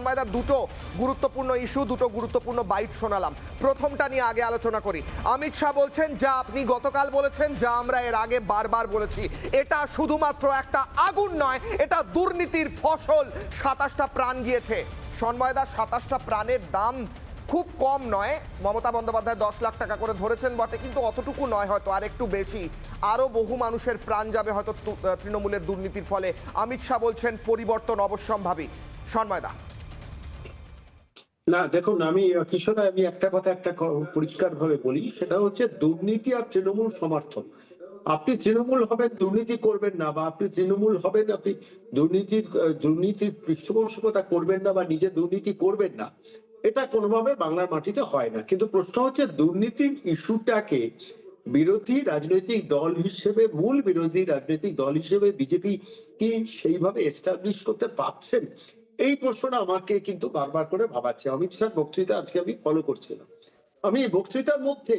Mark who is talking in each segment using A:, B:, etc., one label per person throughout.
A: ময়দা দুটো গুরুত্বপূর্ণ ইস্যু, দুটো গুরুত্বপূর্ণ বাইট শোনালাম। প্রথমটা নিয়ে আগে আলোচনা করি। অমিত শাহ বলছেন, যা আপনি গতকাল বলেছেন, যা আমরা এর আগে বারবার বলেছি, এটা শুধুমাত্র একটা আগুন নয়, এটা দুর্নীতির ফসল। 27টা প্রাণ গিয়েছে। সন্ময়দা, 27টা প্রাণের দাম খুব কম নয়। মমতা বন্দ্যোপাধ্যায় 10 লাখ টাকা করে ধরেছেন বটে, কিন্তু অতটুকু নয়, হয়তো আর একটু বেশি। আরও বহু মানুষের প্রাণ যাবে হয়তো তৃণমূলের দুর্নীতির ফলে। অমিত শাহ বলছেন পরিবর্তন অবশ্যম্ভাবী। সন্ময়দা।
B: না দেখুন, আমি কিশোর, আমি একটা কথা পরিষ্কার ভাবে বলি, সেটা হচ্ছে দুর্নীতি আর তৃণমূল সমর্থন। আপনি তৃণমূল হবেন, দুর্নীতি করবেন না, বা আপনি তৃণমূল হবেন, আপনি দুর্নীতির পৃষ্ঠপোষকতা করবেন না, বা নিজে দুর্নীতি করবেন না, এটা কোনোভাবে বাংলার মাটিতে হয় না। কিন্তু প্রশ্ন হচ্ছে, দুর্নীতির ইস্যুটাকে বিরোধী রাজনৈতিক দল হিসেবে, মূল বিরোধী রাজনৈতিক দল হিসেবে বিজেপি কি সেইভাবে এস্টাবলিশ করতে পারছেন? এই প্রশ্নটা আমাকে কিন্তু বারবার করে ভাবাচ্ছে। অমিত শাহ বক্তৃতা আজকে আমি ফলো করছিলাম। আমি এই বক্তৃতার মধ্যে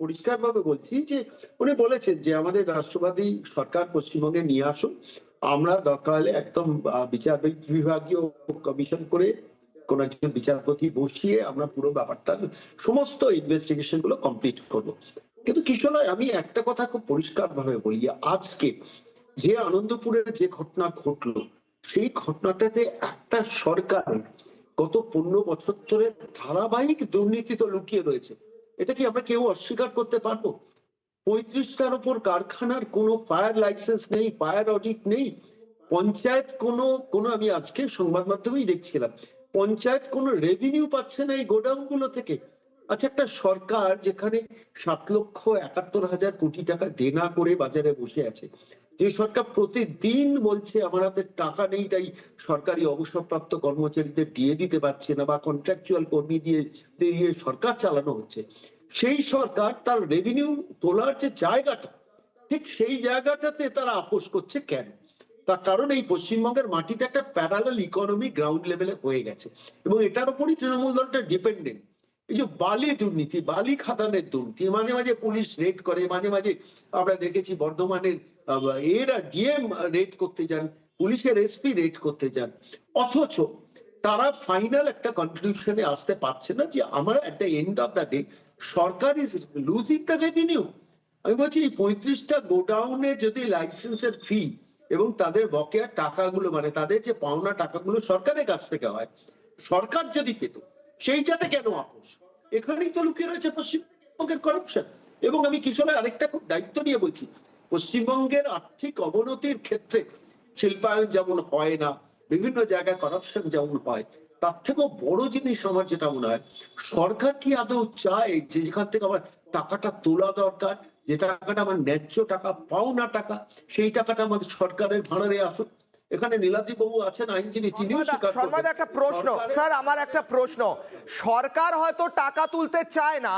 B: পরিষ্কারভাবে বলছি যে, উনি বলেছেন যে আমাদের রাষ্ট্রবাদী সরকার পশ্চিমবঙ্গে নিয়ে আসুন, আমরা দরকার হলে একদম বিচার বিভাগীয় কমিশন করে কোন একজন বিচারপতি বসিয়ে আমরা পুরো ব্যাপারটা, সমস্ত ইনভেস্টিগেশন গুলো কমপ্লিট করব। কিন্তু কিশোর, আমি একটা কথা খুব পরিষ্কার ভাবে বলি, আজকে যে আনন্দপুরে যে ঘটনা ঘটলো, সেই ঘটনাটাতে একটা সরকার গত 15 বছর ধরে ধারাবাহিক দুর্নীতি তো লুকিয়ে রয়েছে। এটা কি আমরা কেউ অস্বীকার করতে পারবো? 35টার উপর কারখানার কোনো ফায়ার লাইসেন্স নেই, ফায়ার অডিট নেই। পঞ্চায়েত কোনো আমি আজকে সংবাদ মাধ্যমেই দেখছিলাম, পঞ্চায়েত কোনো রেভিনিউ পাচ্ছে না এই গোডাউন গুলো থেকে। আচ্ছা, একটা সরকার যেখানে 7,71,000 কোটি টাকা দেনা করে বাজারে বসে আছে, যে সরকার প্রতিদিন বলছে আমার হাতে টাকা নেই, তাই সরকারি অবসরপ্রাপ্ত কর্মচারীদের দিয়ে দিতে পারছে না, বা কন্ট্রাকচুয়াল কর্মী দিয়ে সরকার চালানো হচ্ছে, সেই সরকার তার রেভিনিউ তোলার যে জায়গাটা, ঠিক সেই জায়গাটাতে তারা আপোষ করছে কেন? তার কারণ এই পশ্চিমবঙ্গের মাটিতে একটা প্যারালাল ইকোনমি গ্রাউন্ড লেভেলে হয়ে গেছে, এবং এটার উপরই তৃণমূল দলটা ডিপেন্ডেন্ট। এই যে বালি দুর্নীতি, বালি খাদানের দুর্নীতি, মাঝে মাঝে পুলিশ রেড করে, মাঝে মাঝে আমরা দেখেছি বর্ধমানের এরা ডিএম রেড করতে যান, পুলিশের এসপি রেড করতে যান, অথচ তারা ফাইনাল একটা কনক্লুশনে আসতে পারছে না যে আমার at the end of the day Sarkar is losing the revenue. আমি বলছি, 35টা গোডাউনে যদি লাইসেন্সের ফি এবং তাদের বকেয়া টাকাগুলো, মানে তাদের যে পাওনা টাকাগুলো সরকারের কাছ থেকে হয়, সরকার যদি পেত, সেইটাতে কেন আপোষ? এখানেই তো লুকিয়ে রয়েছে পশ্চিমবঙ্গের করাপশন। এবং আমি কিশোরের আরেকটা খুব দায়িত্ব নিয়ে বলছি, পশ্চিমবঙ্গের আর্থিক অবনতির ক্ষেত্রে শিল্পায়ন যেমন হয় না, বিভিন্ন জায়গায় করাপশন যেমন হয়, তার থেকেও বড় জিনিস আমার যেটা মনে হয়, সরকার কি আদৌ চায় যে যেখান থেকে আমার টাকাটা তোলা দরকার, যে টাকাটা আমার ন্যায্য টাকা, পাওনা টাকা, সেই টাকাটা আমাদের সরকারের ভাড়ারে আসুক? এখানে নীলাদ্রি বাবু আছেন, আইনজীবী, তিনিও স্বীকার করবেন।
A: একটা প্রশ্ন স্যার, আমার একটা প্রশ্ন। সরকার হয়তো টাকা তুলতে চায় না,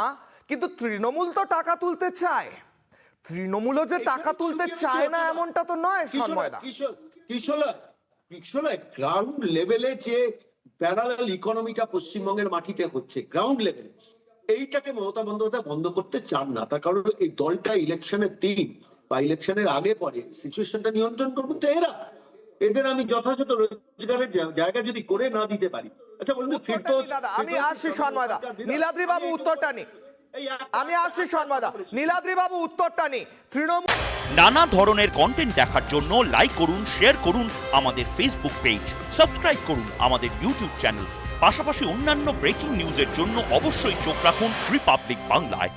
A: কিন্তু তৃণমূল তো টাকা তুলতে চায়। তৃণমূলও যে টাকা তুলতে চায় না এমনটা তো নয় সন্ময়দা।
B: কিশোর, গ্রাউন্ড লেভেলে যে প্যারালাল ইকোনমিটা পশ্চিমবঙ্গের মাটিতে হচ্ছে, গ্রাউন্ড লেভেলে, এইটাকে মমতা বন্দ্যোপাধ্যায় বন্ধ করতে চান না। তার কারণ এই দলটা ইলেকশনের দিন বা ইলেকশনের আগে পরে সিচুয়েশনটা নিয়ন্ত্রণ করবেন তো এদের আমি যথাযথ রোজগারের জায়গা যদি করে না দিতে পারি। আচ্ছা বলুন,
A: আমি আসছি সন্ময়দা, নীলাদ্রি বাবু উত্তরটা নেই। আমি আসছি সন্ময়দা, নীলাদ্রি বাবু উত্তরটা নেই। তৃণমূল
C: নানা ধরনের কন্টেন্ট দেখার জন্য লাইক করুন, শেয়ার করুন আমাদের ফেসবুক পেজ, সাবস্ক্রাইব করুন আমাদের ইউটিউব চ্যানেল। পাশাপাশি অন্যান্য ব্রেকিং নিউজের জন্য অবশ্যই চোখ রাখুন রিপাবলিক বাংলায়।